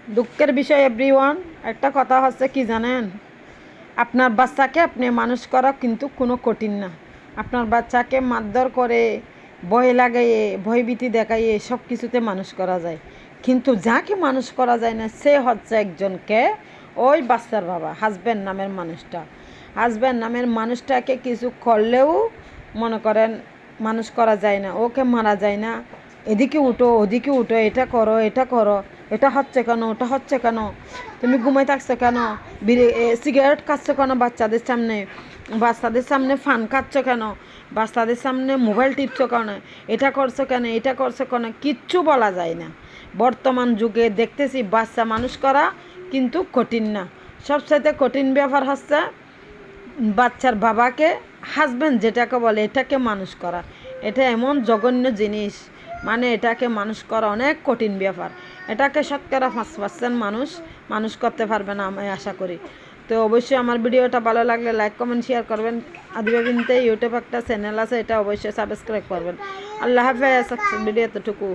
দুঃখের বিষয় এভরিওয়ান, একটা কথা হচ্ছে কি জানেন, আপনার বাচ্চাকে আপনি মানুষ করা কিন্তু কোনো কঠিন না। আপনার বাচ্চাকে মারধর করে, ভয় লাগাইয়ে, ভয়ভীতি দেখাইয়ে সব কিছুতে মানুষ করা যায়, কিন্তু যাকে মানুষ করা যায় না সে হচ্ছে একজনকে, ওই বাচ্চার বাবা, হাজব্যান্ড নামের মানুষটা। হাজব্যান্ড নামের মানুষটাকে কিছু করলেও মনে করেন মানুষ করা যায় না, ওকে মারা যায় না। এদিকে উঠো ওদিকে উঠো, এটা করো এটা করো, এটা হচ্ছে কেন ওটা হচ্ছে কেন, তুমি ঘুমাই থাকছো কেন, সিগারেট খাচ্ছ কেন বাচ্চাদের সামনে ফান খাচ্ছ কেন, বাচ্চাদের সামনে মোবাইল টিপছো কেন, এটা করছো কেন এটা করছো কেন, কিচ্ছু বলা যায় না। বর্তমান যুগে দেখতেছি বাচ্চা মানুষ করা কিন্তু কঠিন না। সবচাইতে কঠিন ব্যাপার হচ্ছে বাচ্চার বাবাকে, হাজব্যান্ড যেটাকে বলে, এটাকে মানুষ করা। এটা এমন জঘন্য জিনিস, মানে এটাকে মানুষ করা অনেক কঠিন ব্যাপার। এটাকে ৫% মানুষ মানুষ করতে পারবে না আমি আশা করি। তো অবশ্যই আমার ভিডিওটা ভালো লাগলে লাইক কমেন্ট শেয়ার করবেন। আদিবাবিনতে ইউটিউব একটা চ্যানেল আছে, এটা অবশ্যই সাবস্ক্রাইব করবেন। আল্লাহ হাফেজ। ভিডিও এতটুকু।